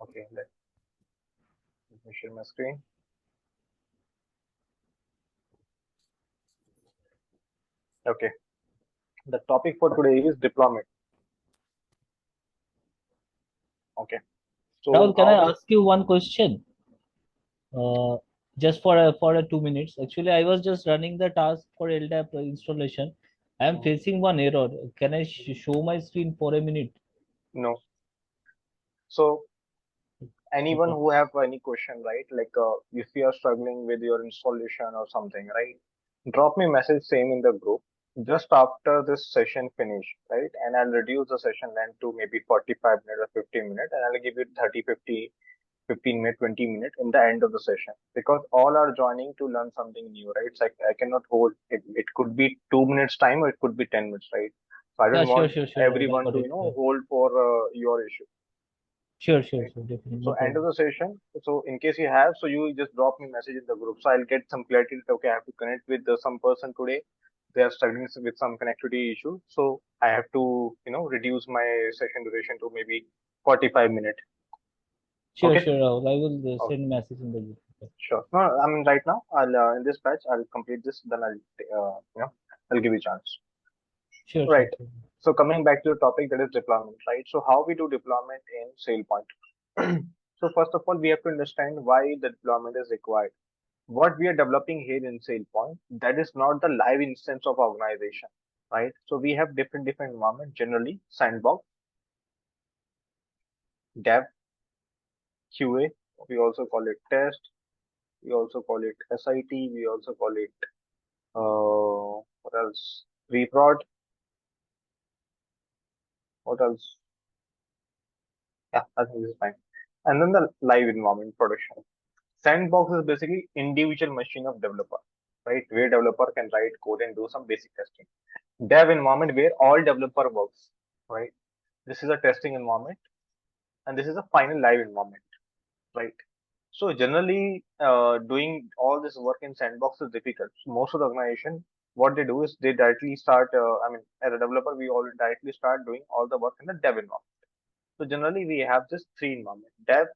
Okay, let me share my screen. Okay, the topic for today is deployment. Okay, so Rahul, can I ask you one question? Uh, just for a 2 minutes. Actually, I was just running the task for LDAP installation. I am facing one error. Can I show my screen for a minute? no, so anyone Okay. who have any question, right? Like if you are struggling with your installation or something, right? Drop me message same in the group just after this session finish, right? And I'll reduce the session length to maybe 45 minutes or 50 minutes, and I'll give you 30, 50, 15 minutes, 20 minutes in the end of the session because all are joining to learn something new, right? It's like I cannot hold it. It could be 2 minutes time or it could be 10 minutes, right? So I Yeah, don't sure, want sure, sure, Rahul. I everyone got to, it. Yeah. hold for your issue. Sure, sure, Right. sure. Definitely. So No end of problem. the session. So in case you have, so you just drop me message in the group. So I'll get some clarity that okay, I have to connect with some person today. They are struggling with some connectivity issue. So I have to, reduce my session duration to maybe 45 minutes. Sure, Okay. sure, Rahul. I will Okay. send message in the group. Okay. Sure. No, I mean right now I'll in this batch I'll complete this. Then I'll give you a chance. Sure, Right. sure, sure. So coming back to the topic that is deployment, right? So how we do deployment in SailPoint. So first of all, we have to understand why the deployment is required. What we are developing here in SailPoint, that is not the live instance of organization, right? So we have different environment, generally sandbox, dev, QA, we also call it test, we also call it SIT, we also call it what else? Pre-prod, what else? Yeah, I think this is fine. And then the live environment production. Sandbox is basically individual machine of developer, right? Where developer can write code and do some basic testing. Dev environment where all developer works, right? This is a testing environment, and this is a final live environment, right? So generally, doing all this work in sandbox is difficult. So most of the organization, what they do is they directly start. I mean, as a developer, we all directly start doing all the work in the dev environment. So generally, we have this three environment: dev,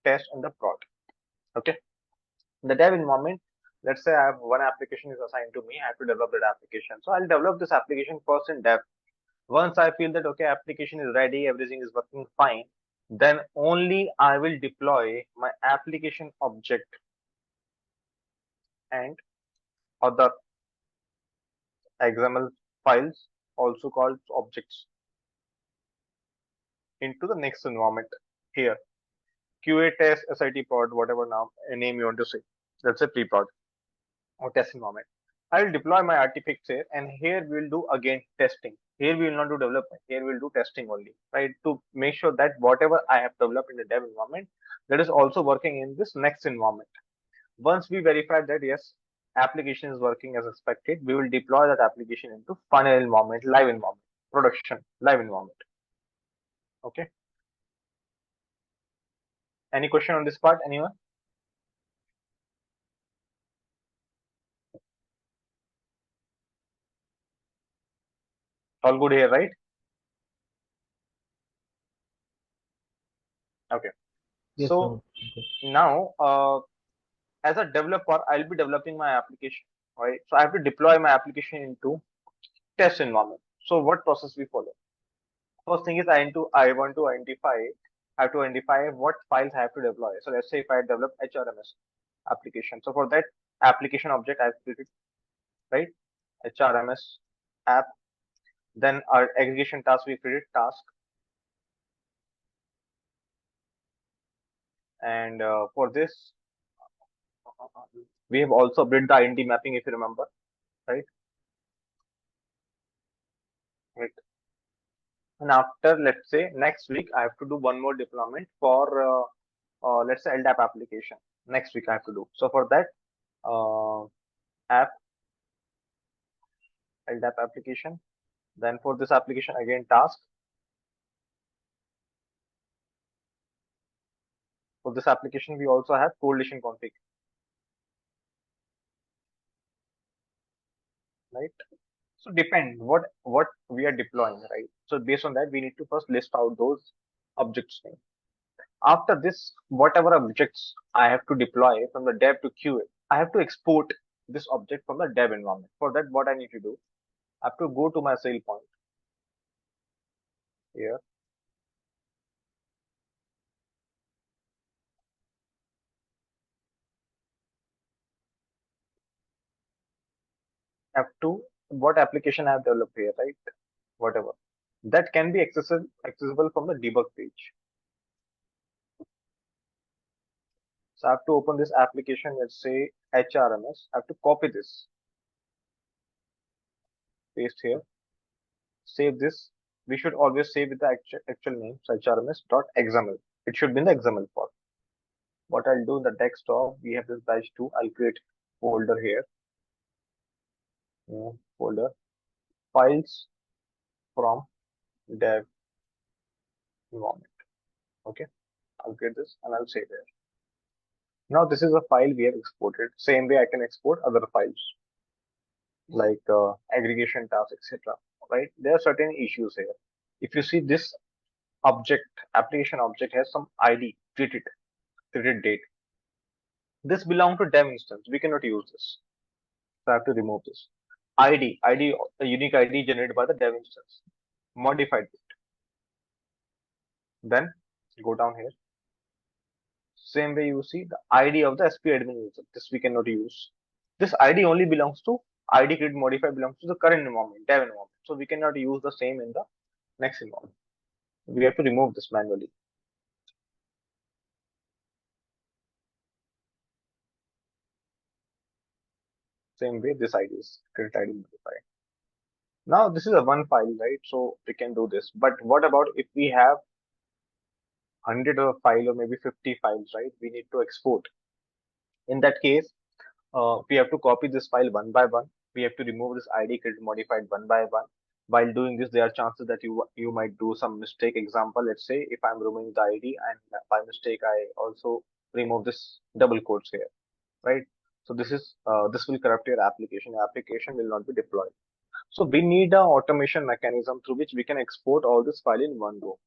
test, and the prod. Okay. The dev environment, let's say I have one application is assigned to me, I have to develop that application. So I'll develop this application first in dev. Once I feel that okay, application is ready, everything is working fine, then only I will deploy my application object and other XML files, also called objects, into the next environment here. QA test, SIT prod, whatever now name you want to say. That's a pre-prod or test environment. I will deploy my artifacts here, and here we will do again testing. Here we will not do development. Here we will do testing only, right? To make sure that whatever I have developed in the dev environment, that is also working in this next environment. Once we verify that yes, application is working as expected, we will deploy that application into final environment, live environment, production, live environment. Okay. Any question on this part? Anyone? All good here, right? Okay. Yes, So Rahul. Okay. now, as a developer, I'll be developing my application, right? So I have to deploy my application into test environment. So what process we follow? First thing is I have to identify what files I have to deploy. So let's say if I develop HRMS application. So for that application object, I have created, right? HRMS app. Then our aggregation task, we created task. And for this, we have also built the identity mapping, if you remember, right? Right. And after, let's say, next week, I have to do one more deployment for, let's say, LDAP application. Next week, I have to do. So for that, app, LDAP application. Then for this application, again, task. For this application, we also have correlation config, right? So depend what we are deploying, right? So based on that, we need to first list out those objects name. After this, whatever objects I have to deploy from the dev to QA, I have to export this object from the dev environment. For that, what I need to do, I have to go to my SailPoint here. I have to what application I have developed here, right? Whatever that can be accessible from the debug page. So I have to open this application. Let's say HRMS. I have to copy this, paste here, save this. We should always save with the actual name, so HRMS.xml. It should be in the XML file. What I'll do in the desktop, we have this batch 2. I'll create folder here, folder files from dev environment. Okay, I'll create this and I'll save it. Now this is a file we have exported. Same way I can export other files like aggregation tasks, etc. Right? There are certain issues here. If you see this object, application object has some ID created date. This belongs to dev instance. We cannot use this. So I have to remove this. ID, a unique ID generated by the dev instance. Modified it. Then go down here. Same way you see the ID of the SP admin user. This we cannot use. This ID only belongs to ID create modify belongs to the current environment, dev environment. So we cannot use the same in the next environment. We have to remove this manually. Same way this ID is create ID modify. Now this is a one file, right? So we can do this. But what about if we have 100 of file or maybe 50 files, right? We need to export. In that case, we have to copy this file one by one. We have to remove this ID create modified one by one. While doing this, there are chances that you might do some mistake. Example, let's say if I'm removing the ID and by mistake I also remove this double quotes here, right? So this will corrupt your application. Your application will not be deployed. So we need a automation mechanism through which we can export all this file in one go.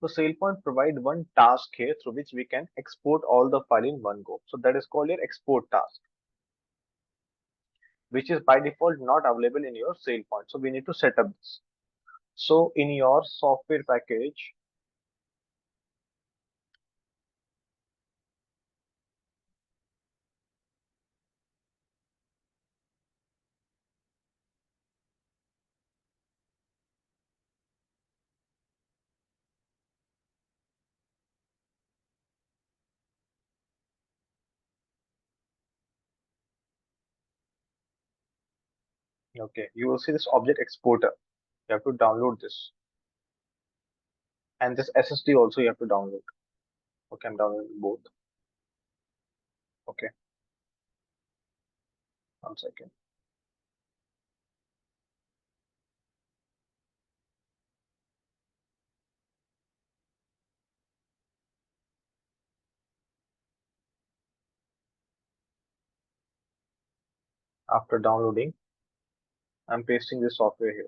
So SailPoint provide one task here through which we can export all the file in one go. So that is called your export task, which is by default not available in your SailPoint. So we need to set up this. So in your software package, okay, you will see this object exporter. You have to download this. And this SSD also you have to download. Okay, I'm downloading both. Okay, 1 second. After downloading, I'm pasting this software here.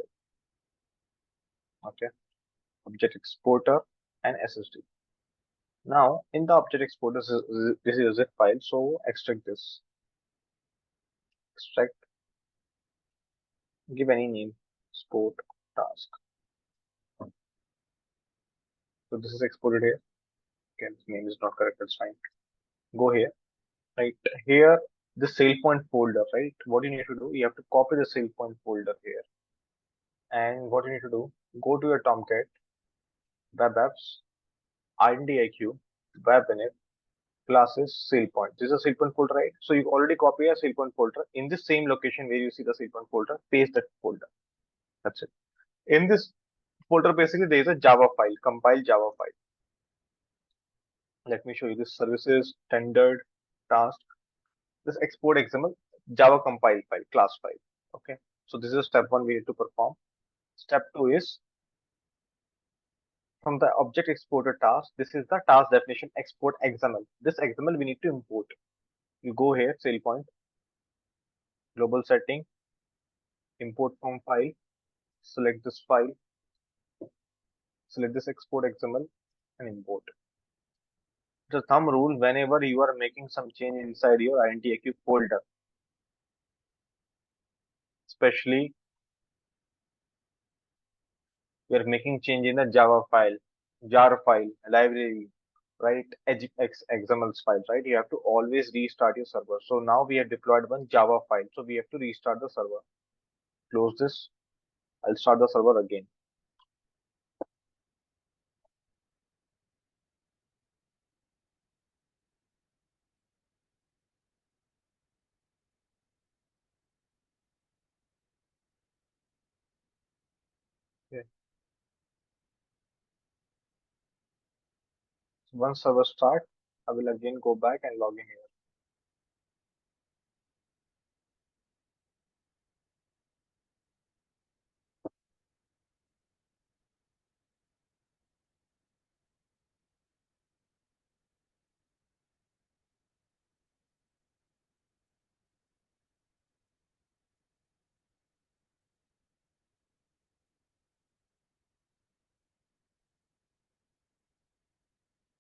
Okay, object exporter and SSD. Now in the object exporter, this is a zip file. So extract this. Extract, give any name, export task. So this is exported here. Okay, this name is not correct. That's fine. Go here. Right here, the SailPoint folder. Right. What you need to do, you have to copy the SailPoint folder here. And what you need to do, go to your Tomcat, web apps, IDIQ, web init, classes, SailPoint. This is a SailPoint folder, right? So you already copy a SailPoint folder in the same location where you see the SailPoint folder. Paste that folder. That's it. In this folder, basically there is a Java file, compiled Java file. Let me show you this services, standard, task. This export XML, Java compile file, class file. Okay. So this is step 1 we need to perform. Step 2 is from the object exporter task. This is the task definition export XML. This XML we need to import. You go here, SailPoint, global setting, import from file, select this file, select this export XML and import. The thumb rule: whenever you are making some change inside your INTAQ folder, especially you are making change in the Java file, jar file, library, right? XML files, right? You have to always restart your server. So now we have deployed one Java file, so we have to restart the server. Close this. I'll start the server again. Okay. So once server start, I will again go back and log in here.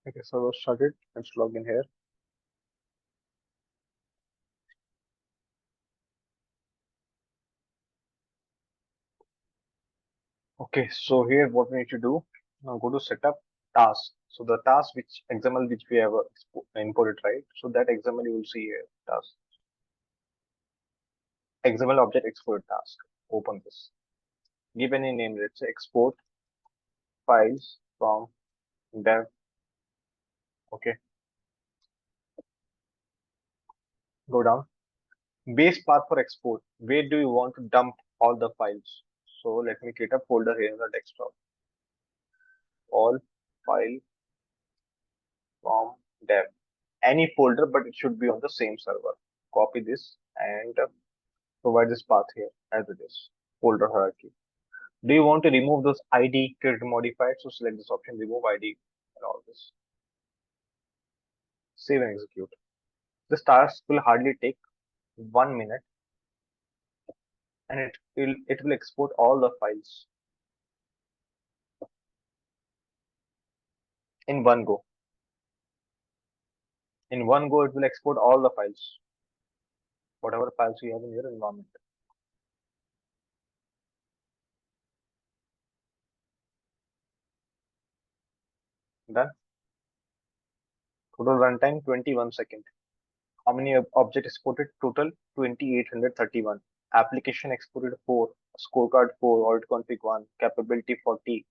Okay, server started. Let's log in here. Okay, so here what we need to do, now go to setup task. So the task which XML which we have imported, right? So that XML you will see here, task. XML object export task. Open this. Give any name, let's say export files from dev. Okay, go down. Base path for export. Where do you want to dump all the files? So let me create a folder here in the desktop. All file from dev. Any folder, but it should be on the same server. Copy this and provide this path here as it is. Folder hierarchy. Do you want to remove those ID created modified? So select this option, remove ID and all this. Save and execute. This task will hardly take 1 minute and it will export all the files in one go. In one go, it will export all the files, whatever files you have in your environment. Done. Total runtime 21 seconds. How many object exported? Total 2831. Application exported 4. Scorecard 4. Audit config 1. Capability 40.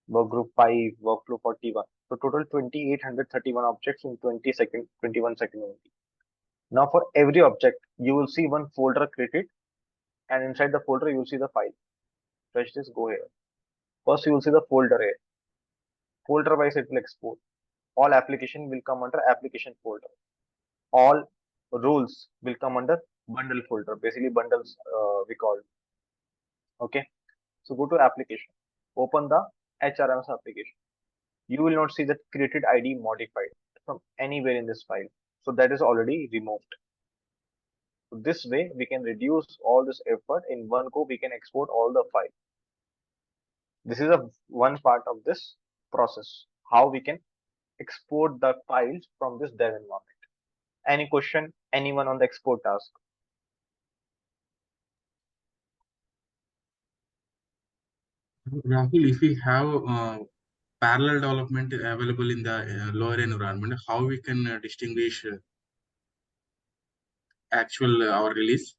Workgroup 5. Workflow 41. So total 2831 objects in 21 second only. Now for every object, you will see one folder created, and inside the folder you will see the file. Fetch this, go here. First you will see the folder here. Folder wise it will export. All application will come under application folder. All rules will come under bundle folder. Basically bundles we call. Okay. So go to application. Open the HRMS application. You will not see the created ID modified from anywhere in this file. So that is already removed. So this way we can reduce all this effort. In one go we can export all the file. This is a one part of this process. How we can export the files from this dev environment. Any question? Anyone on the export task? Rahul, if we have parallel development available in the lower environment, how we can distinguish actual our release?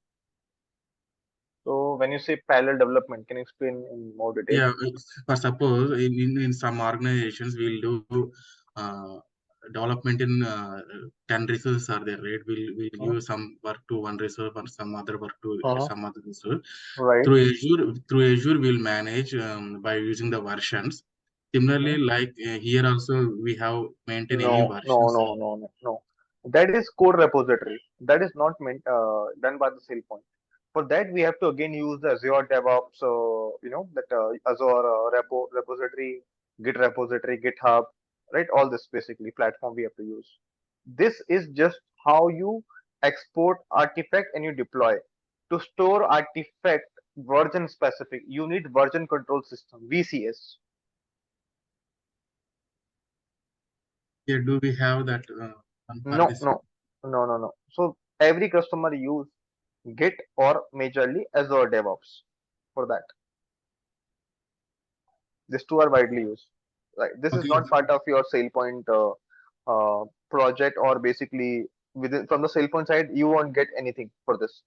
So when you say parallel development, can you explain in more detail? Yeah, for suppose in some organizations we'll do uh, development in 10 resources are there, right? We'll Uh, give some work to one resource or some other work to uh, some other resource. right. Through Azure we'll manage by using the versions. Similarly, Mhm. like here also we have maintained any No, no, versions. no, no, no, no. That is code repository. That is not meant done by the SailPoint. For that, we have to again use the Azure DevOps. That Azure repository, Git repository, GitHub, right? All this basically platform we have to use. This is just how you export artifact and you deploy. To store artifact version specific, you need version control system (VCS). Yeah, do we have that one for No, this? no, no, no, no. So every customer use Git or majorly Azure DevOps for that. These two are widely used. Right. This is Okay, not part of your SailPoint project, or basically within from the SailPoint side, you won't get anything for this.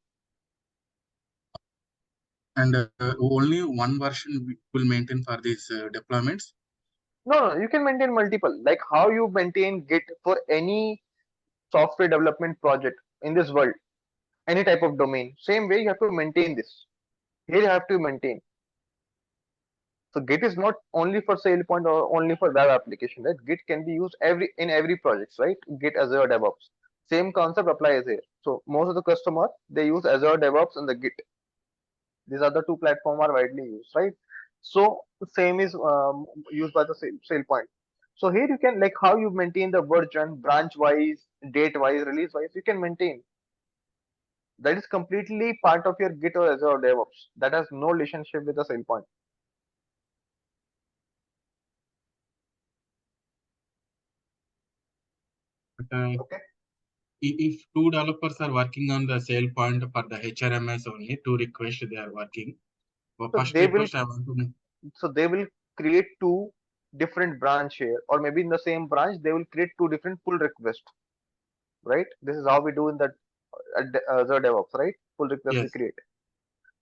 and only one version will maintain for these deployments. No, no, you can maintain multiple. Like how you maintain Git for any software development project in this world, any type of domain. Same way you have to maintain this. Here you have to maintain. So Git is not only for SailPoint or only for web application, right? Git can be used every project, right? Git Azure DevOps. Same concept applies here. So most of the customer they use Azure DevOps and the Git. These are the two platforms are widely used, right? So the same is used by the SailPoint. So here you can like how you maintain the version branch wise, date wise, release wise. You can maintain that is completely part of your Git or Azure DevOps. That has no relationship with the SailPoint. But Okay. if two developers are working on the sale point for the HRMS only, two requests they are working. For So first they will request, I want to create two different branch here, or maybe in the same branch they will create two different pull requests, right? This is how we do in the Azure DevOps, right? Pull request we yes. create.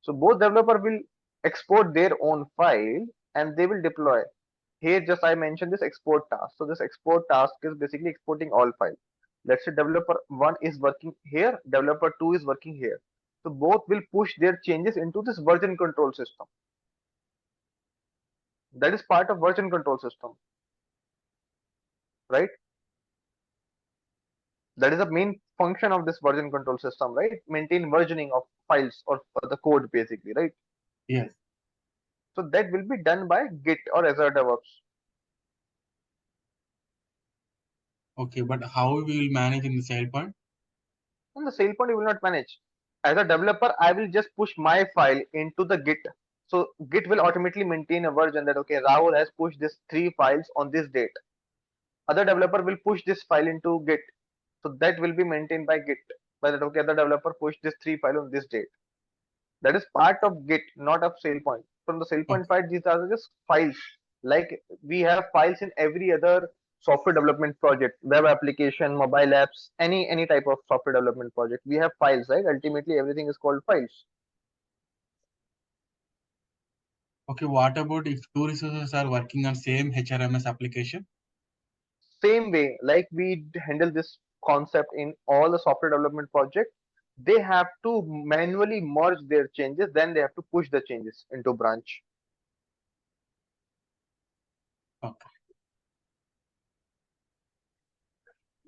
So both developer will export their own file and they will deploy. Here just I mentioned this export task. So this export task is basically exporting all files. Let's say developer 1 is working here, developer 2 is working here. So both will push their changes into this version control system. That is part of version control system, right? That is the main function of this version control system, right? Maintain versioning of files or the code basically, right? Yes. So that will be done by Git or Azure DevOps. Okay, but how we will manage in the sale point? And the SailPoint you will not manage. As a developer, I will just push my file into the Git. So Git will automatically maintain a version that okay, Rahul has pushed these three files on this date. Other developer will push this file into Git. So that will be maintained by Git. By that okay, other developer pushed this three file on this date. That is part of Git, not of SailPoint. From the SailPoint Okay. side, these are just files. Like we have files in every other software development project, web application, mobile apps, any type of software development project. We have files, right? Ultimately, everything is called files. Okay, what about if two resources are working on same HRMS application? Same way, like we handle this concept in all the software development project, they have to manually merge their changes, then they have to push the changes into branch. Okay.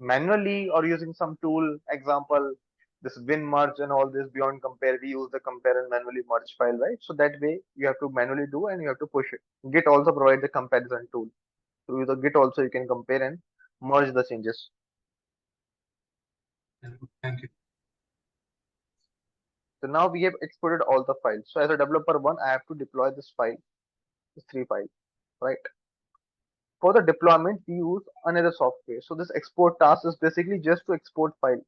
Manually or using some tool, example this win merge and all this beyond compare, we use the compare and manually merge file, right? So that way you have to manually do and you have to push it. Git also provide the comparison tool. Through the Git also you can compare and merge the changes. Thank you. So now we have exported all the files. So as a developer one, I have to deploy this file, this three files, right? For the deployment we use another software. So this export task is basically just to export file.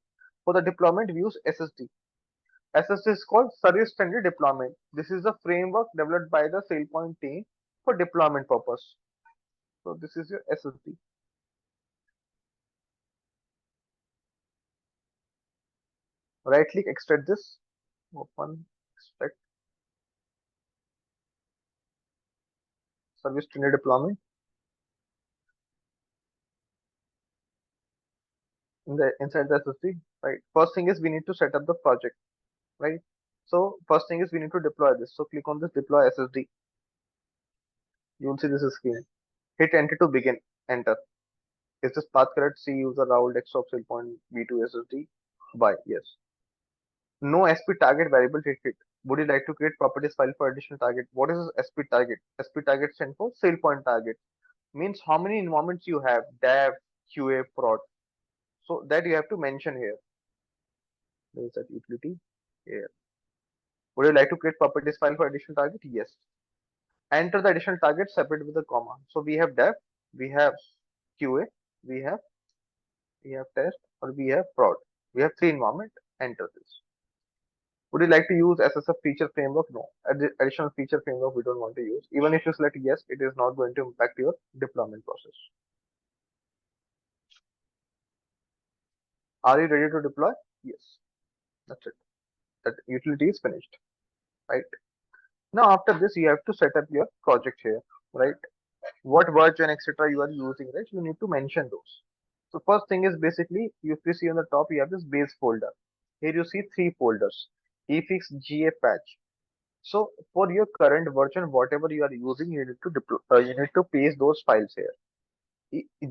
For the deployment we use SSD. SSD is called Service Standard Deployment. This is a framework developed by the SailPoint team for deployment purpose. So this is your SSD. Right click, extract this, open, extract Service Standard Deployment. Inside the SSD, right? First thing is we need to set up the project, right? So first thing is we need to deploy this. So click on this deploy SSD. You will see this screen. Hit enter to begin. Enter. Is this path correct? C user Rahul desktop SailPoint V2 SSD. By yes. No SP target variable hit. Would you like to create properties file for additional target? What is this SP target? SP target stands for SailPoint target. Means how many environments you have, dev, QA, prod. So that you have to mention here. There is that utility here. Would you like to create properties file for additional target? Yes. Enter the additional target separate with a comma. So we have dev, we have QA, we have we have test, or we have prod. We have three environment. Enter this. Would you like to use SSF feature framework? No. Additional feature framework we don't want to use. Even if you select yes, it is not going to impact your deployment process. Are you ready to deploy? Yes. That's it. That utility is finished. Right. Now after this, you have to set up your project here. Right. What version, etc. you are using, right? You need to mention those. So first thing is basically, if you see on the top, you have this base folder. Here you see three folders: efix, GA, patch. So for your current version, whatever you are using, you need to deploy, you need to paste those files here.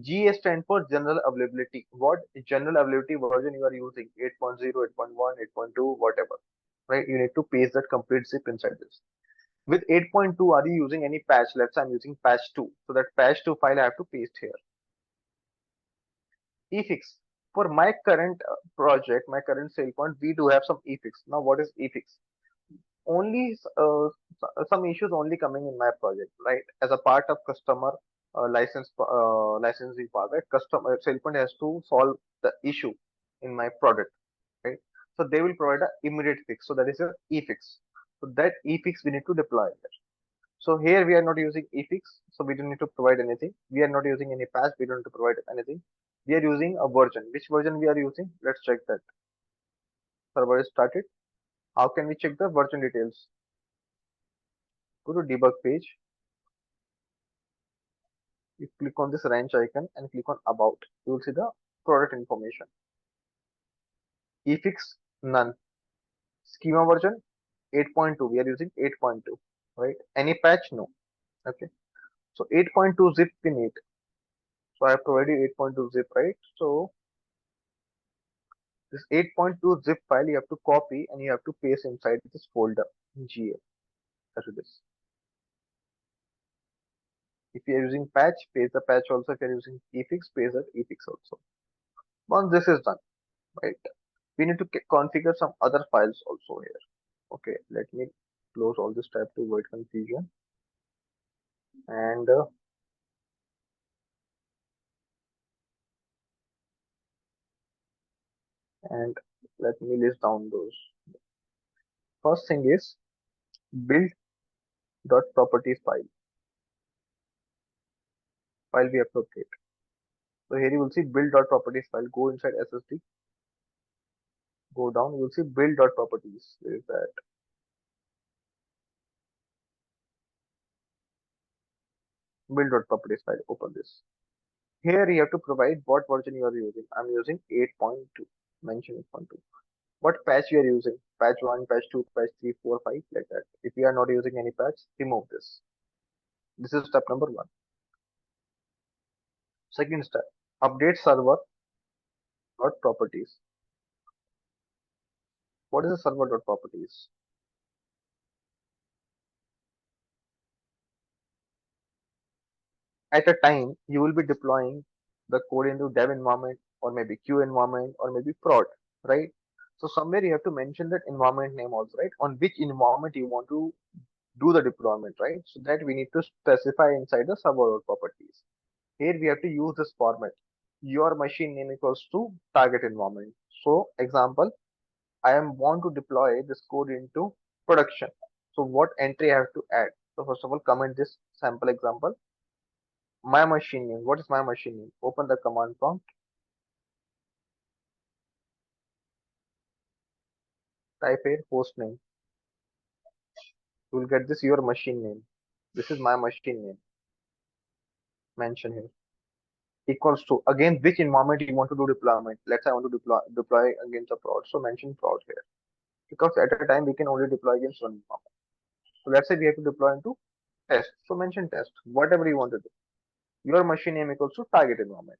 GA stand for general availability. What general availability version you are using? 8.0, 8.1, 8.2, whatever. Right? You need to paste that complete zip inside this. With 8.2, are you using any patch? Let's say I'm using patch 2. So that patch 2 file I have to paste here. Efix. For my current project, my current SailPoint, we do have some efix. Now, what is efix? Only some issues only coming in my project, right? As a part of customer licensing part, right? Customer SailPoint has to solve the issue in my product, right? So they will provide a immediate fix. So that is a efix. So that efix we need to deploy there. So here we are not using efix, so we don't need to provide anything. We are not using any patch, we don't need to provide anything. We are using a version. Which version we are using? Let's check that. Server is started. How can we check the version details? Go to debug page. You click on this wrench icon and click on about. You will see the product information. Efix none. Schema version 8.2. We are using 8.2. Right? Any patch? No. Okay. So 8.2 zip we need. So I have provided 8.2 zip, right? So this 8.2 zip file you have to copy and you have to paste inside this folder in GA. That's what it is. If you are using patch, paste the patch also. If you are using efix, paste that efix also. Once this is done, right? We need to configure some other files also here. Okay, let me close all this tab to avoid confusion. And let me list down those. First thing is build.properties file we have to update. So here you will see build.properties file. Go inside SSD, go down, you will see build.properties. Where is that? Build.properties file. Open this. Here you have to provide what version you are using. I'm using 8.2. Mention 8.2. What patch you are using? Patch 1, patch 2, patch 3, 4, 5, like that. If you are not using any patch, remove this. This is step number 1. Second step, update server.properties. What is the server.properties? At a time, you will be deploying the code into dev environment or maybe Q environment or maybe prod, right? So somewhere you have to mention that environment name also, right? On which environment you want to do the deployment, right? So that we need to specify inside the server.properties. Here we have to use this format. Your machine name equals to target environment. So example, I am want to deploy this code into production. So what entry I have to add? So first of all, comment this sample example. My machine name. What is my machine name? Open the command prompt. Type here host name. You will get this your machine name. This is my machine name. Mention here. Equals to again which environment you want to do deployment. Let's say I want to deploy against a prod. So mention prod here. Because at a time we can only deploy against one environment. So let's say we have to deploy into test. So mention test. Whatever you want to do. Your machine name equals to target environment.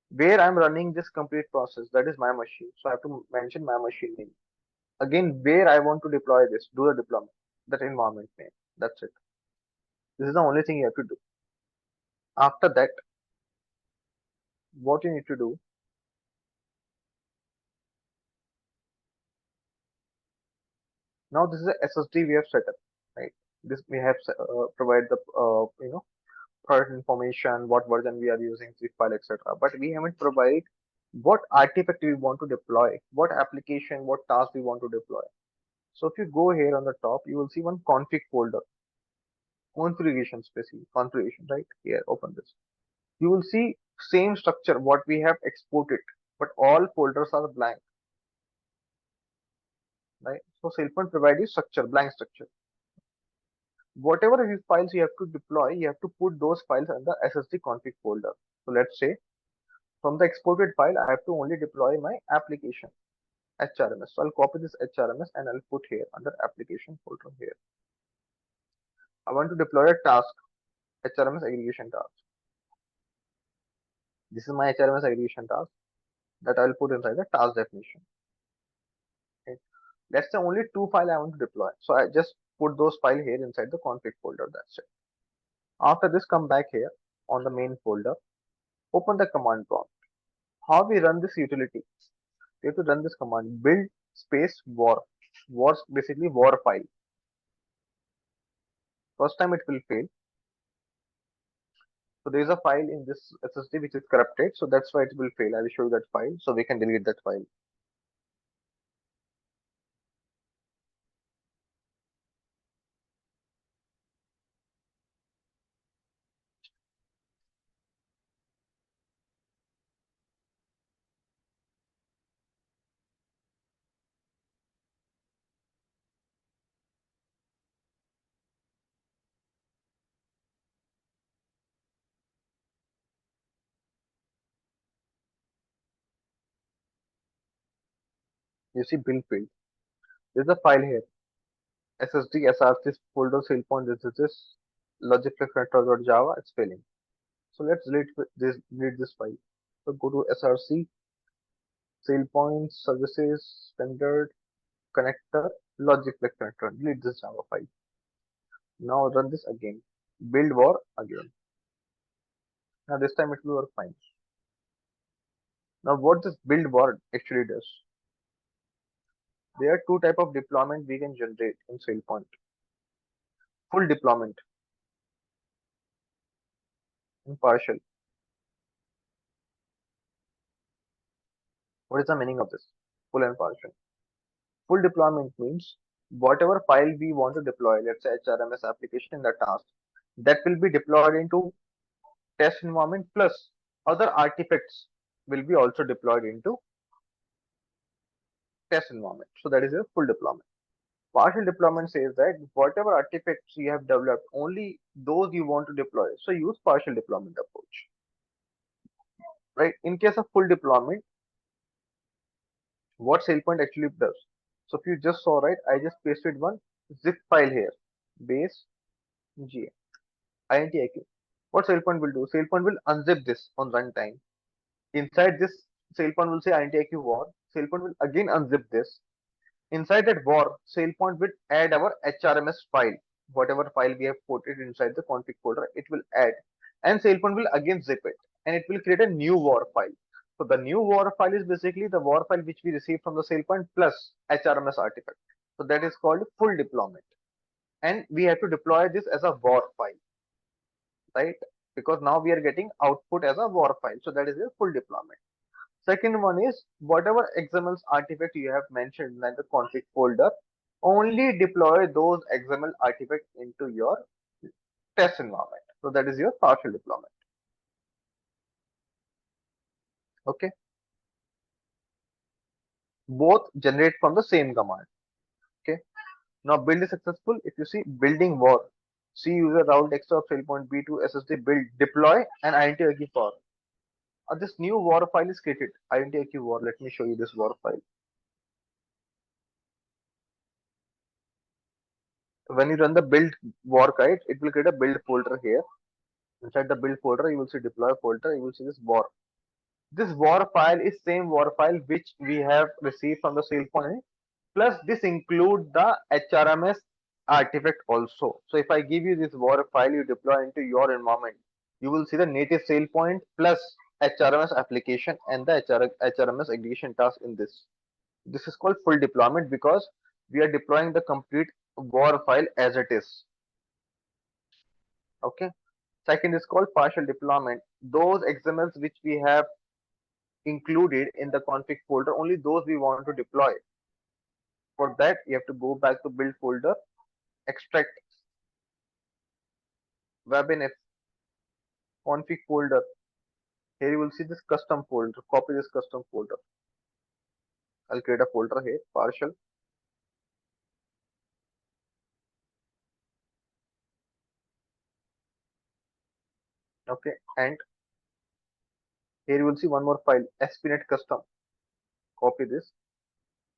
Where I'm running this complete process, that is my machine. So I have to mention my machine name. Again, where I want to deploy this, do the deployment, that environment name. That's it. This is the only thing you have to do. After that, what you need to do, now this is a SSD we have set up, right? This we have provide the product information, what version we are using, zip file, etc. But we haven't provide what artifact we want to deploy, what application, what task we want to deploy. So if you go here on the top, you will see one config folder, configuration space, configuration, right? Here, open this. You will see same structure what we have exported, but all folders are blank, right? So SailPoint provides you structure, blank structure. Whatever these files you have to deploy, you have to put those files in the SSD config folder. So let's say from the exported file, I have to only deploy my application HRMS. So I'll copy this HRMS and I'll put here under application folder here. I want to deploy a task, HRMS aggregation task. This is my HRMS aggregation task that I'll put inside the task definition. Okay. That's the only two files I want to deploy. So I just put those files here inside the config folder. That's it. After this, come back here on the main folder, open the command prompt. How we run this utility? We have to run this command build space war. War basically war file. First time it will fail. So there is a file in this SSD which is corrupted. So that's why it will fail. I will show you that file so we can delete that file. You see build field. There's a file here. SSD src folder SailPoint. This logic Java. It's failing. So let's delete this file. So go to src SailPoint services standard connector logic connector. Delete this Java file. Now run this again. Build war again. Now this time it will work fine. Now what this build war actually does? There are two type of deployment we can generate in SailPoint. Full deployment and partial. What is the meaning of this? Full and partial. Full deployment means whatever file we want to deploy, let's say HRMS application in the task, that will be deployed into test environment plus other artifacts will be also deployed into test environment. So that is a full deployment. Partial deployment says that whatever artifacts you have developed, only those you want to deploy. So use partial deployment approach. Right? In case of full deployment, what SailPoint actually does. So if you just saw, right, I just pasted one zip file here, base GA, INTIQ. What SailPoint will do? SailPoint will unzip this on runtime. Inside this, SailPoint will say INTIQ war. SailPoint will again unzip this. Inside that war, SailPoint will add our HRMS file. Whatever file we have put it inside the config folder, it will add. And SailPoint will again zip it. And it will create a new war file. So the new war file is basically the war file which we received from the SailPoint plus HRMS artifact. So that is called full deployment. And we have to deploy this as a war file, right? Because now we are getting output as a war file. So that is a full deployment. Second one is whatever XML artifact you have mentioned in the config folder, only deploy those XML artifacts into your test environment. So that is your partial deployment. Okay. Both generate from the same command. Okay. Now build is successful. If you see building war, C user route desktop SailPoint B2 SSD build deploy and INTIQ for. This new war file is created. INTIQ war. Let me show you this war file. When you run the build war kite, it will create a build folder here. Inside the build folder, you will see deploy folder. You will see this war. This war file is same war file which we have received from the SailPoint. Plus, this include the HRMS artifact also. So if I give you this war file, you deploy into your environment, you will see the native SailPoint plus HRMS application and the HRMS aggregation task in this. This is called full deployment because we are deploying the complete war file as it is. Okay. Second is called partial deployment. Those XMLs which we have included in the config folder, only those we want to deploy. For that, you have to go back to build folder, extract webinf config folder. Here you will see this custom folder. Copy this custom folder. I'll create a folder here, partial. Okay, and here you will see one more file, spnet custom. Copy this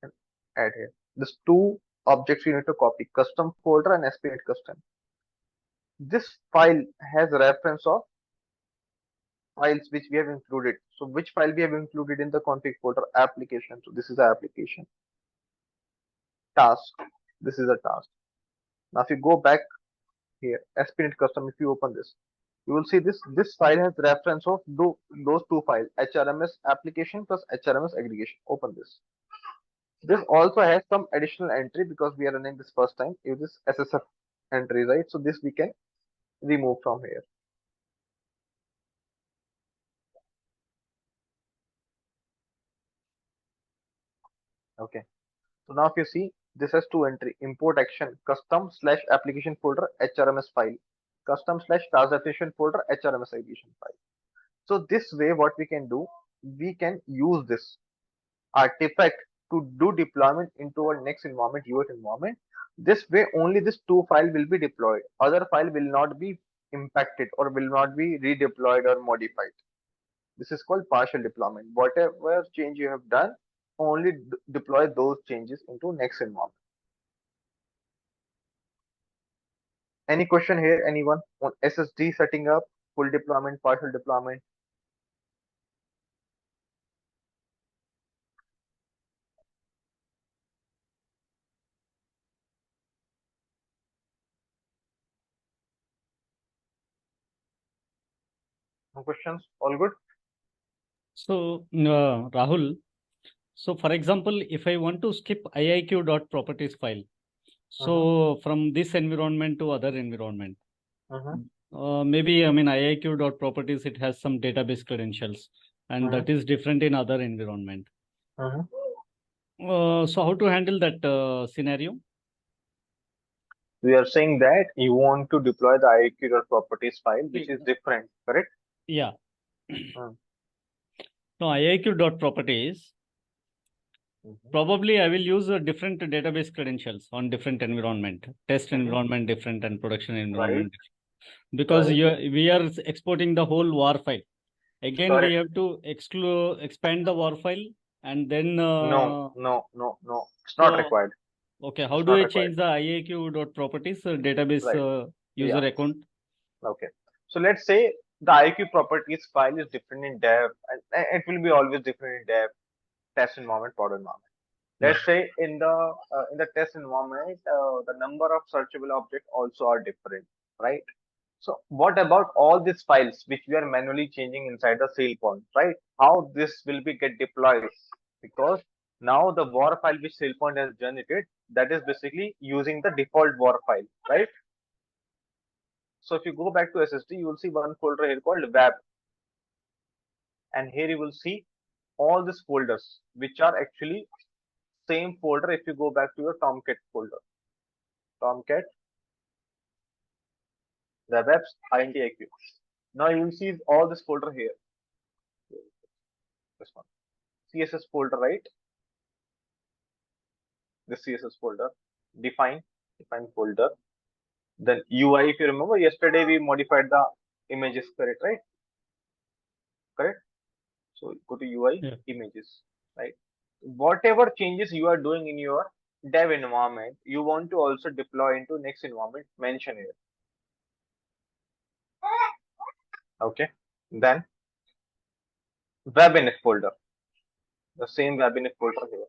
and add here. These two objects you need to copy, custom folder and spnet custom. This file has reference of files which we have included. So which file we have included in the config folder? Application. So this is the application. Task. This is a task. Now if you go back here, spnet custom, if you open this, you will see this file has reference of those two files, HRMS application plus HRMS aggregation. Open this. This also has some additional entry because we are running this first time. Use this SSF entry, right? So this we can remove from here. Okay. So now if you see, this has two entry, import action, custom slash application folder, HRMS file, custom slash task definition folder, HRMS aggregation file. So this way, what we can do, we can use this artifact to do deployment into our next environment, UAT environment. This way, only this two file will be deployed. Other file will not be impacted or will not be redeployed or modified. This is called partial deployment. Whatever change you have done, only deploy those changes into next environment. Any question here, anyone on SSD setting up, full deployment, partial deployment? No questions? All good? So, Rahul, so for example, if I want to skip iiq.properties file, so from this environment to other environment, maybe, I mean, iiq.properties, it has some database credentials, and that is different in other environment. So how to handle that scenario? We are saying that you want to deploy the iiq.properties file, which is different, correct? Yeah. No, iiq.properties, probably I will use different database credentials on different environment, test environment different and production environment different. Because we are exporting the whole WAR file. Again, we have to expand the WAR file and then. No. It's not required. Okay, how do I change the iiq.properties database user account? Okay, so let's say the IQ properties file is different in dev, and it will be always different in dev, test environment, prod environment. Let's say in the test environment, the number of searchable objects also are different, right? So what about all these files which we are manually changing inside the SailPoint, right? How this will be get deployed? Because now the WAR file which SailPoint has generated, that is basically using the default WAR file, right? So if you go back to SSD, you will see one folder here called web, and here you will see all these folders which are actually same folder. If you go back to your Tomcat folder, Tomcat web apps INTIQ. Now you will see all this folder here. This one, CSS folder, right? This CSS folder, define folder. Then UI, if you remember, yesterday we modified the images, correct, right? Correct. So go to UI, images, right? Whatever changes you are doing in your dev environment, you want to also deploy into next environment, mention here. Okay. Then webinf folder, the same webinf folder here.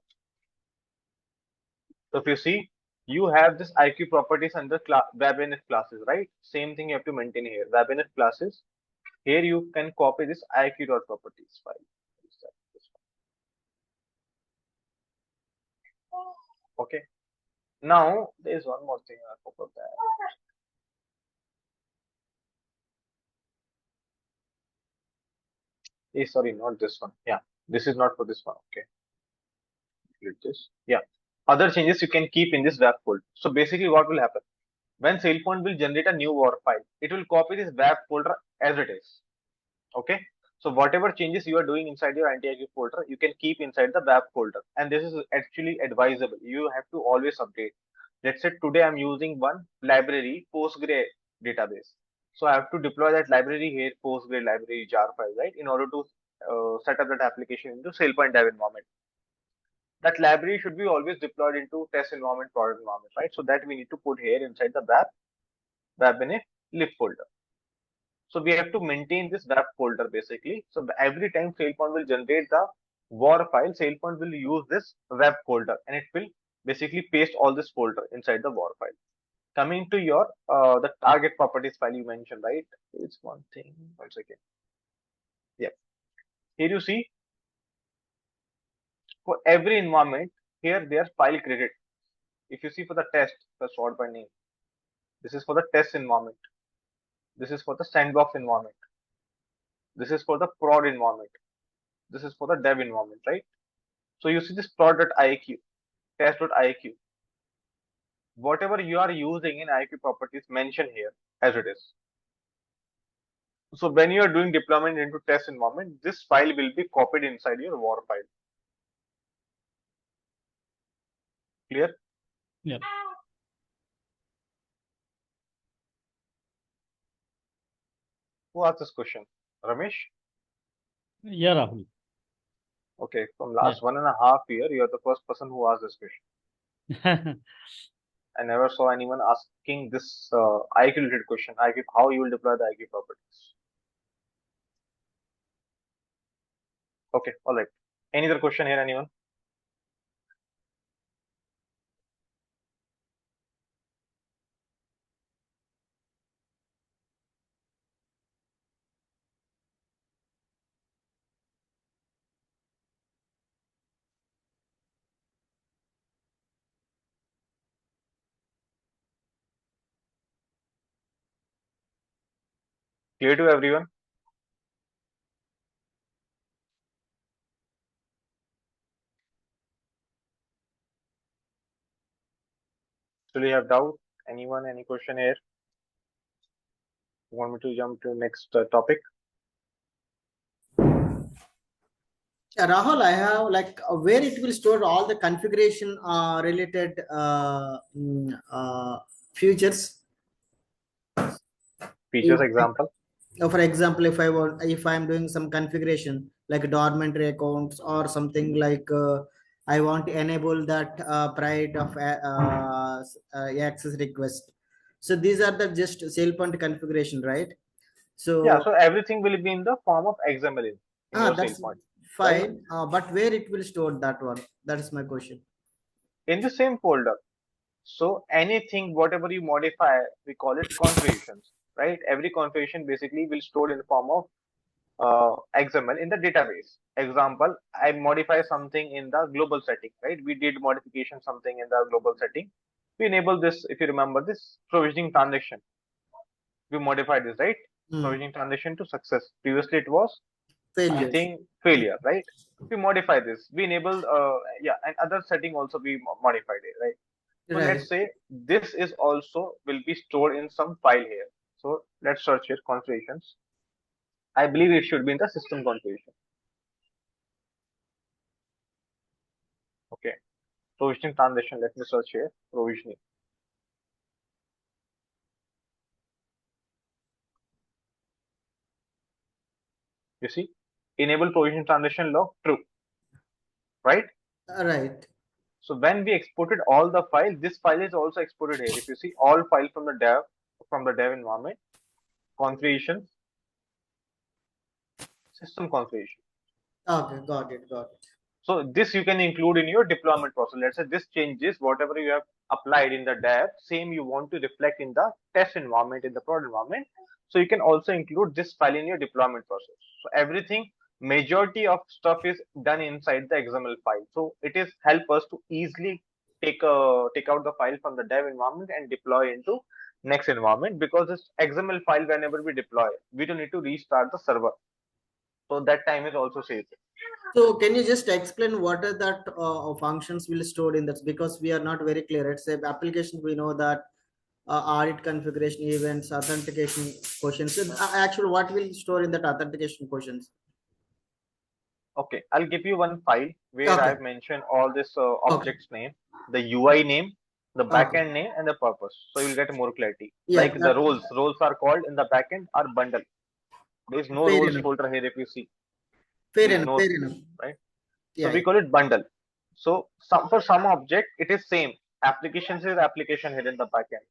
So if you see, you have this IQ properties under webinf classes, right? Same thing you have to maintain here. Webinf classes. Here you can copy this iq.properties file. Okay. Now there is one more thing I forgot that. Sorry, not this one. Yeah. This is not for this one. Okay. Delete this. Yeah. Other changes you can keep in this WAP folder. So basically what will happen? When SailPoint will generate a new WAR file, it will copy this WAP folder as it is. Okay. So whatever changes you are doing inside your anti-IQ folder, you can keep inside the WAP folder. And this is actually advisable. You have to always update. Let's say today I'm using one library Postgre database. So I have to deploy that library here, Postgre library jar file, right? In order to set up that application into SailPoint dev environment. That library should be always deployed into test environment, product environment, right? So that we need to put here inside the WAP in a lib folder. So we have to maintain this WAP folder basically. So every time SailPoint will generate the WAR file, SailPoint will use this WAP folder and it will basically paste all this folder inside the WAR file. Coming to your the target properties file you mentioned, right? It's one thing. Once again, yeah. Here you see for every environment, here their file created. If you see for the test, the sort by name. This is for the test environment. This is for the sandbox environment. This is for the prod environment. This is for the dev environment, right? So you see this prod.iq, test.iq. Whatever you are using in IQ properties, mention here as it is. So when you are doing deployment into test environment, this file will be copied inside your WAR file. Clear? Yeah. Who asked this question? Ramesh? Yeah, Rahul. Okay, from last 1.5 years, you are the first person who asked this question. I never saw anyone asking this IQ related question. IQ, how you will deploy the IQ properties. Okay, all right. Any other question here, anyone? Clear to everyone? Still you have doubt? Anyone, any question here? You want me to jump to next topic? Rahul, I have like where it will store all the configuration related features. Features example. For example, if I'm doing some configuration like dormantry accounts or something like I want to enable that pride of access request. So these are the just SailPoint configuration, right? So Yeah, so everything will be in the form of XML in your that's SailPoint. fine. But where it will store that one? That is my question. In the same folder. So anything, whatever you modify, we call it configurations, right? Every configuration basically will store in the form of XML in the database. Example, I modify something in the global setting, right? We did modification something in the global setting. We enable this, if you remember this provisioning transaction. We modified this, right? Provisioning transaction to success. Previously it was, I think, failure, right? We modify this. We enable, yeah, and other setting also we modified it, right? So let's say this is also will be stored in some file here. So let's search here configurations. I believe it should be in the system configuration. Okay. Provisioning transaction. Let me search here. Provisioning. You see, enable provisioning transaction log true. Right? Right. So when we exported all the files, this file is also exported here. If you see all files from the dev environment, configurations, system configuration. Okay, got it. So this you can include in your deployment process. Let's say this changes whatever you have applied in the dev, same you want to reflect in the test environment, in the prod environment. So you can also include this file in your deployment process. So everything, majority of stuff is done inside the XML file. So it is help us to easily take out the file from the dev environment and deploy into next environment, because this XML file, whenever we deploy, we don't need to restart the server. So that time is also saved. So can you just explain what are that functions will stored in that? Because we are not very clear. It's a application. We know that audit configuration events, authentication questions. So, actually, what will store in that authentication questions? Okay, I'll give you one file where Okay. I've mentioned all this objects name, the UI name, the Okay. backend name, and the purpose. So you'll get more clarity. Yeah, Like the roles, roles are called in the backend are bundle. There is no fair roles enough. folder here if you see. Fair There is enough. no, Fair enough. right? Yeah. So we call it bundle. So for some object, it is same. Applications is application here in the backend,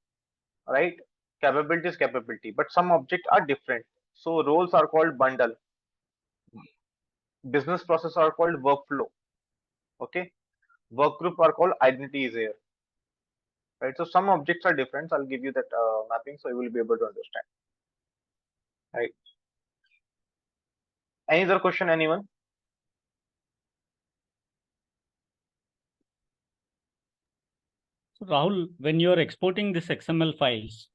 right? Capability is capability, but some objects are different. So roles are called bundle. Business process are called workflow. Okay. Work group are called identities here, right? So some objects are different. So I'll give you that mapping so you will be able to understand, right? Any other question, anyone? So Rahul, when you are exporting this XML files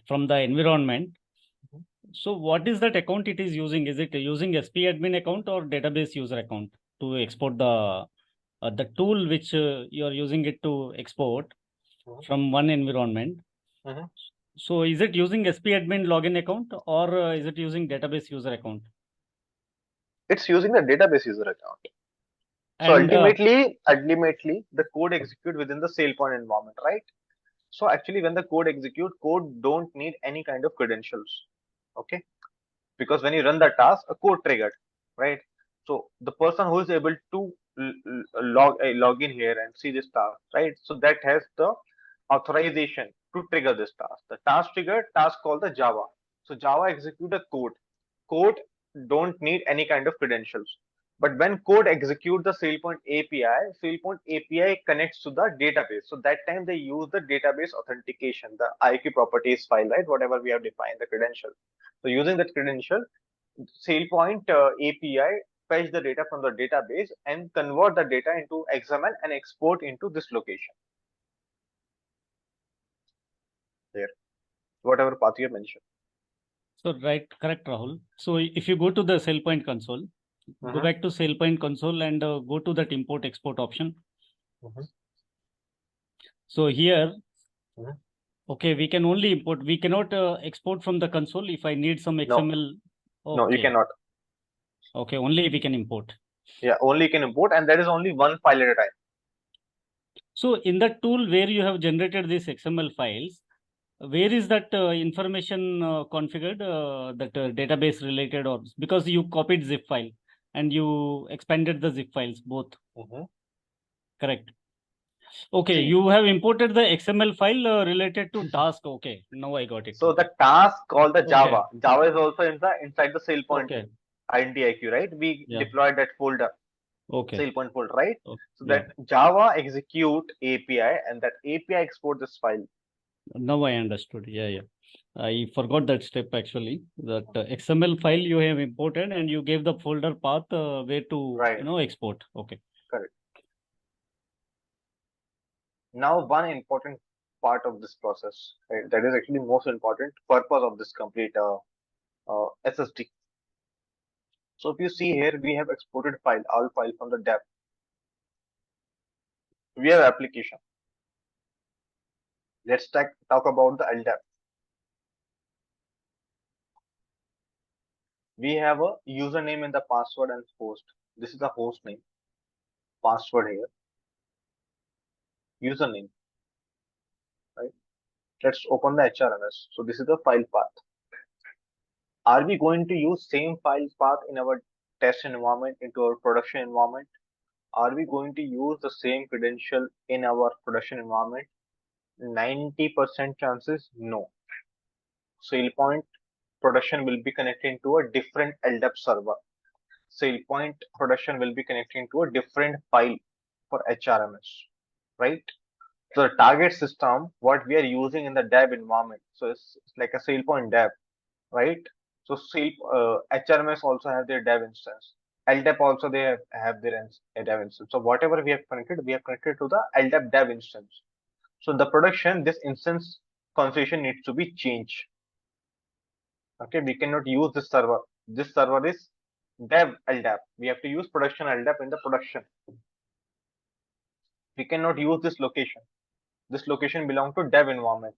from the environment, so what is that account it is using? Is it using SP admin account or database user account to export the tool which you are using it to export from one environment? So is it using SP admin login account or is it using database user account? It's using the database user account. So And ultimately, the code execute within the SailPoint environment, right? So actually, when the code execute, code don't need any kind of credentials, okay? Because when you run the task, a code triggered, right? So the person who is able to log in here and see this task, right? So that has the authorization to trigger this task. The task triggered, task called the Java. So Java execute a code. Code don't need any kind of credentials. But when code execute the SailPoint API connects to the database. So that time they use the database authentication, the IQ properties file, right? Whatever we have defined the credential. So using that credential, SailPoint API fetch the data from the database and convert the data into XML and export into this location. There, whatever path you mentioned. so right, correct, Rahul. So if you go to the SailPoint console, go back to SailPoint console and go to that import export option. So here, okay, we can only import. We cannot export from the console if I need some XML. No, you Okay. cannot. Okay, only we can import. Yeah, only you can import, and that is only one file at a time. So in that tool where you have generated these XML files, where is that information configured, that database related, or because you copied zip file and you expanded the zip files both? Correct. Okay, See, you have imported the XML file related to task. Okay, now I got it. so Okay. the task called the Okay. Java. Java is also inside the SailPoint Okay. IQ, right? We Yeah. deployed that folder, Okay. SailPoint folder, right? Okay. So Yeah. that Java execute API and that API export this file. Now I understood. Yeah, yeah. I forgot that step actually. That XML file you have imported and you gave the folder path where to Right. export. Okay. Correct. Now, one important part of this process, right, that is actually most important purpose of this complete SSD. So if you see here, we have exported file, all file from the dev. We have application. Let's talk about the LDAP. We have a username and the password and host. This is the host name, password here, username, right? Let's open the HRMS. So this is the file path. Are we going to use same file path in our test environment into our production environment? Are we going to use the same credential in our production environment? 90% chances, no. SailPoint production will be connecting to a different LDAP server. SailPoint production will be connecting to a different file for HRMS, right? So the target system, what we are using in the dev environment, so it's like a SailPoint dev, right? So HRMS also have their dev instance. LDAP also they have their dev instance. So whatever we have connected to the LDAP dev instance. So in the production, this instance configuration needs to be changed. Okay, we cannot use this server This server is dev LDAP. We have to use production LDAP in the production. We cannot use this location. This location belongs to dev environment.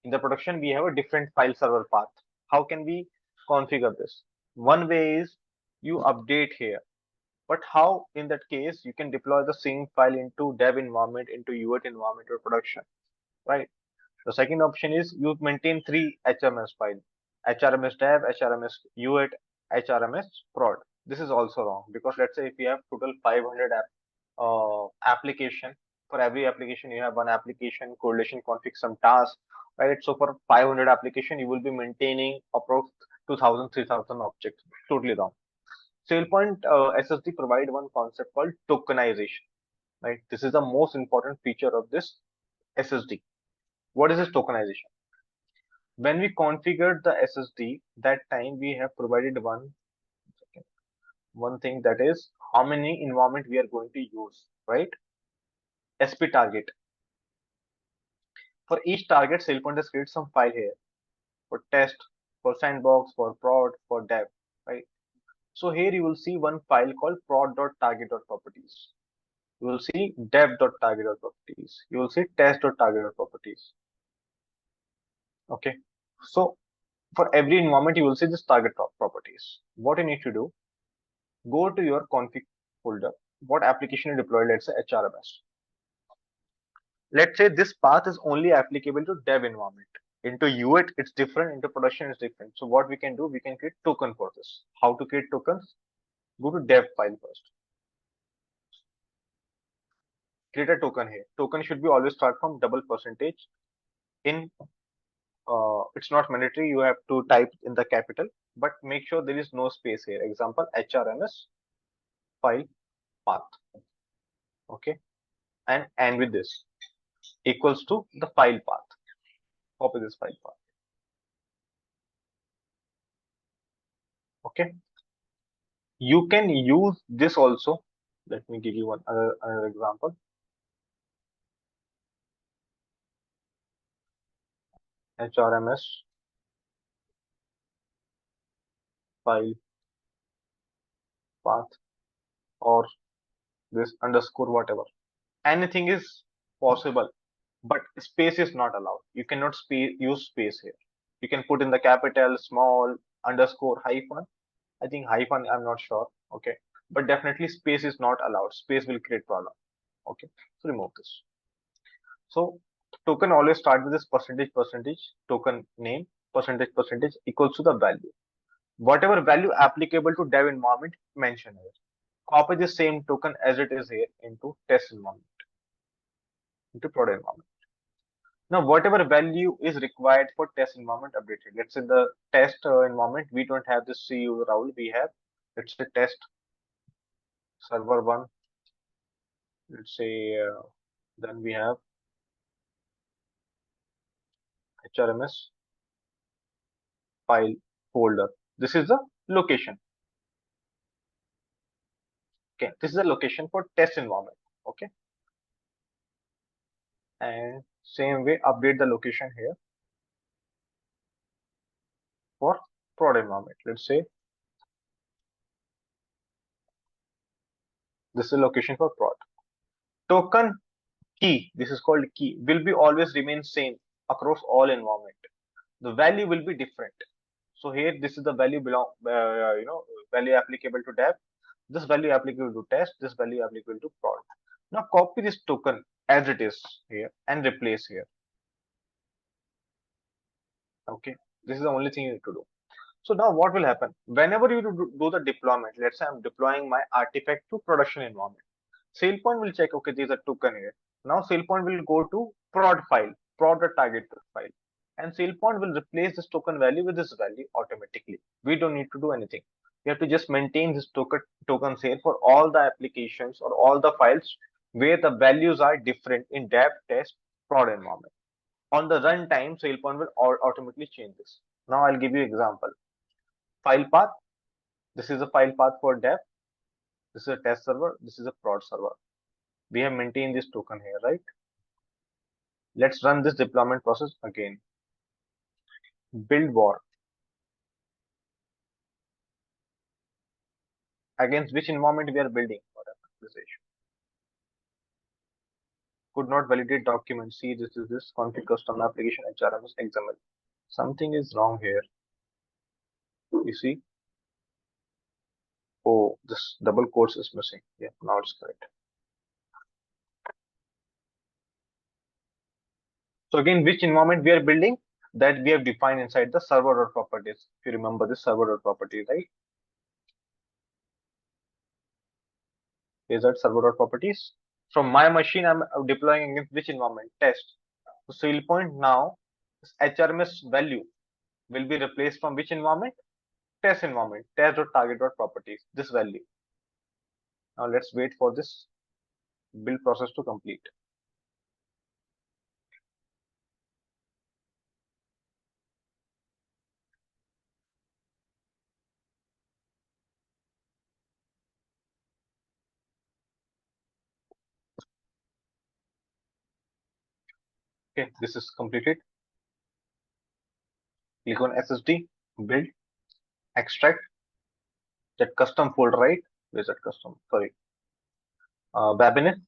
In the production, we have a different file server path. How can we configure this? One way is you update here. But how in that case you can deploy the same file into dev environment, into UAT environment or production, right? The second option is you maintain three HRMS files: HRMS dev, HRMS UAT, HRMS prod. This is also wrong because let's say if you have total 500 application, for every application you have one application, correlation config, some task, right? So for 500 application, you will be maintaining approx 2000, 3000 objects. Totally wrong. SailPoint SSD provide one concept called tokenization, right? This is the most important feature of this SSD. What is this tokenization? When we configured the SSD, that time we have provided one thing, that is how many environment we are going to use, right? SP target. For each target, SailPoint has created some file here for test, for sandbox, for prod, for dev, right? So here you will see one file called prod.target.properties. You will see dev.target.properties. You will see test.target.properties. Okay. So for every environment, you will see this target properties. What you need to do, go to your config folder. What application you deployed, let's say HRMS. Let's say this path is only applicable to dev environment. Into UAT, it's different. Into production, it's different. So what we can do, we can create token for this. How to create tokens? Go to dev file first. Create a token here. Token should be always start from double percentage. In it's not mandatory. You have to type in the capital, but make sure there is no space here. Example, HRMS file path. Okay, and with this equals to the file path. Copy this file path. Okay, you can use this also. Let me give you one another example. HRMS file path or this underscore whatever. Anything is possible, but space is not allowed. You cannot use space here. You can put in the capital, small, underscore, hyphen. I think hyphen, I'm not sure. Okay, but definitely space is not allowed. Space will create problem. Okay, so remove this. So token always start with this percentage token name percentage equals to the value. Whatever value applicable to dev environment, mention here. Copy the same token as it is here into test environment, into prod environment. Now, whatever value is required for test environment updated. Let's say the test environment, we don't have this CU Raul, we have, let's say test server one. Let's say then we have HRMS file folder. This is the location. Okay, this is the location for test environment. Okay, and same way update the location here for prod environment. Let's say this is the location for prod. Token key, this is called key, will be always remain same across all environment. The value will be different. So here this is the value value applicable to dev, this value applicable to test, this value applicable to prod. Now copy this token as it is here and replace here. Okay, this is the only thing you need to do. So now what will happen whenever you do the deployment? Let's say I'm deploying my artifact to production environment. SailPoint will check, okay, there's a token here. Now SailPoint will go to prod file, prod.target file, and SailPoint will replace this token value with this value automatically. We don't need to do anything. We have to just maintain this tokens here for all the applications or all the files where the values are different in dev, test, prod environment. On the runtime, SailPoint will automatically change this. Now I'll give you example. File path. This is a file path for dev. This is a test server. This is a prod server. We have maintained this token here, right? Let's run this deployment process again. Build war. against which environment we are building for application. Could not validate documents. See, this is this config custom application HRMS XML. Something is wrong here. You see? Oh, this double quotes is missing. Yeah, now it's correct. So again, which environment we are building, that we have defined inside the server.properties. If you remember this server.property, right? Is that server.properties? From my machine, I'm deploying against which environment? Test. So SailPoint now, this HRMS value will be replaced from which environment? Test environment. Test.target.properties. This value. Now let's wait for this build process to complete. Okay, this is completed. Click on SSD, build, extract that custom folder, right? Where's that custom? Sorry. Babinit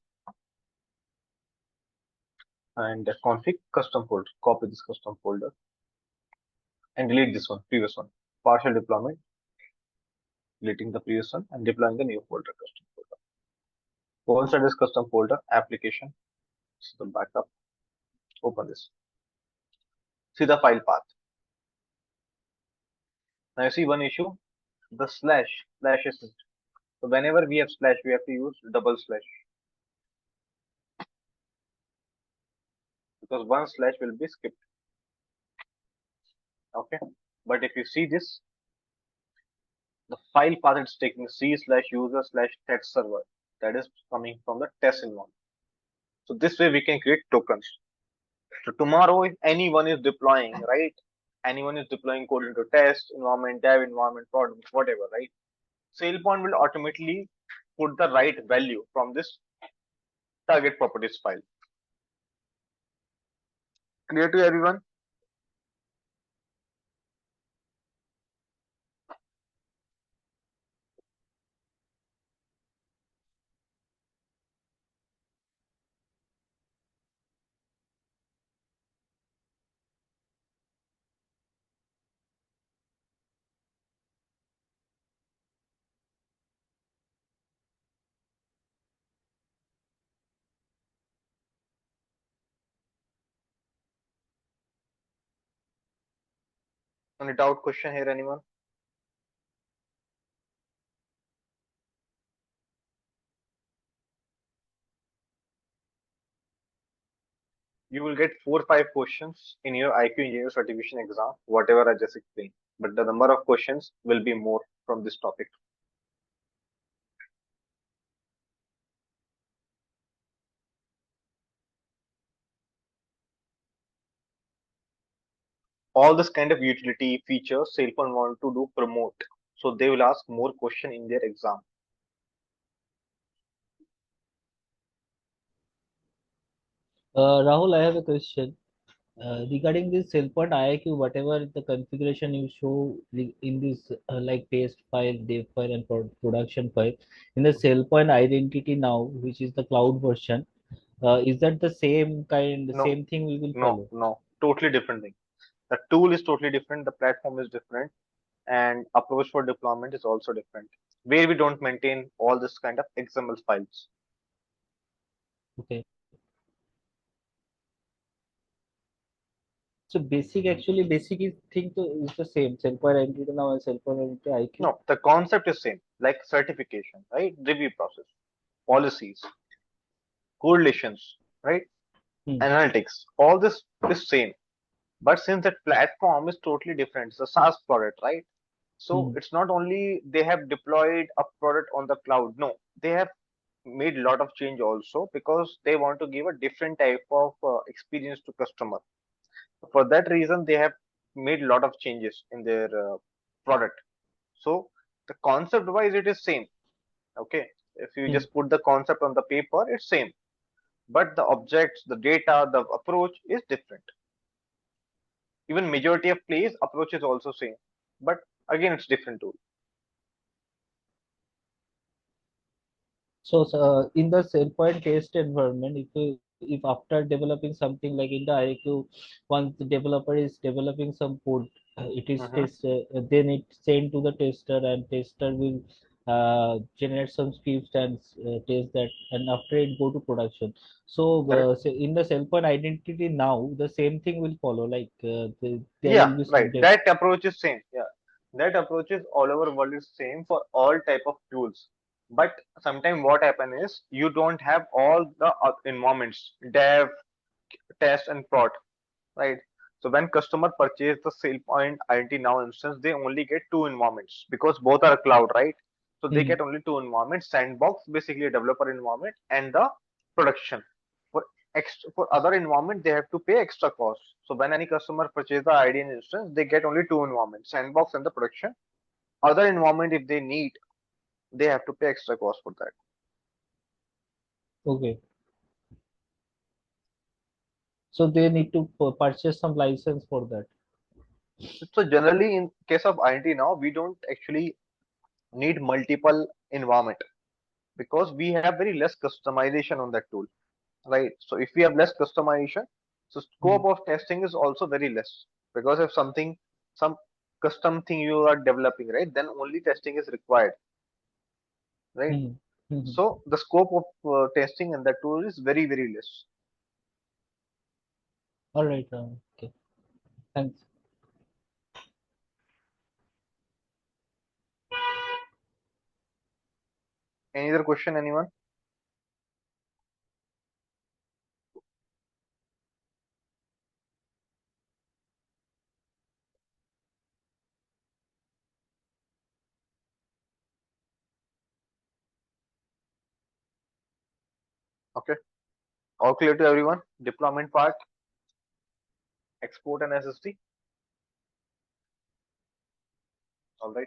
and the config custom folder. Copy this custom folder and delete this one, previous one. Partial deployment, deleting the previous one and deploying the new folder, custom folder. Go inside this custom folder, application, so the backup, open this. See the file path. Now you see one issue, the slash is. So whenever we have slash, we have to use double slash because one slash will be skipped. Okay, but if you see this, the file path it's taking c/user/test server, that is coming from the test environment. So this way we can create tokens. So tomorrow, if anyone is deploying, right? Anyone is deploying code into test environment, dev environment, product, whatever, right? SailPoint will automatically put the right value from this target properties file. Clear to everyone? Any doubt, question here, anyone? You will get 4 or 5 questions in your IQ engineer certification exam, whatever I just explained. But the number of questions will be more from this topic. All this kind of utility features SailPoint want to do promote. So they will ask more question in their exam. Rahul, I have a question. Regarding this SailPoint IIQ, whatever the configuration you show in this like paste file, dev file, and production file, in the SailPoint identity now, which is the cloud version, is that the same kind, No, same thing we will follow? no, totally different thing. The tool is totally different. The platform is different, and approach for deployment is also different. Where we don't maintain all this kind of XML files. Okay. So basic, actually, basic is thing to is the same. SailPoint identity now and SailPoint identity IQ. No, the concept is same, like certification, right? Review process, policies, correlations, right? Hmm. Analytics, all this is same. But since that platform is totally different, it's a SaaS product, right? So it's not only they have deployed a product on the cloud. No, they have made a lot of change also because they want to give a different type of experience to customer. For that reason, they have made a lot of changes in their product. So the concept wise, it is same. Okay, if you just put the concept on the paper, it's same. But the objects, the data, the approach is different. Even majority of plays approach is also same, but again it's different tool. So, in the SailPoint test environment, if after developing something like in the IAQ, once the developer is developing some code, it is test, then it sent to the tester, and tester will generate some scripts and test that, and after it go to production. So, so in the SailPoint identity now, the same thing will follow. Like there Yeah, will be right. some That approach is same. Yeah, that approach is all over world is same for all type of tools. But sometimes what happen is you don't have all the environments, dev, test, and prod, right? So when customer purchase the SailPoint identity now instance, they only get two environments because both are cloud, right? So they get only two environments: sandbox, basically a developer environment, and the production. For for other environment, they have to pay extra cost. So when any customer purchase the IDN instance, they get only two environments: sandbox and the production. Other environment, if they need, they have to pay extra cost for that. okay. So they need to purchase some license for that. So generally, in case of identity now, we don't actually need multiple environment because we have very less customization on that tool, right? So if we have less customization, so scope of testing is also very less, because if some custom thing you are developing, right, then only testing is required, right? Hmm. Hmm. So the scope of testing in that tool is very, very less. All right. Okay. Thanks. Any other question, anyone? Okay, all clear to everyone? Deployment part, export and SSD. All right.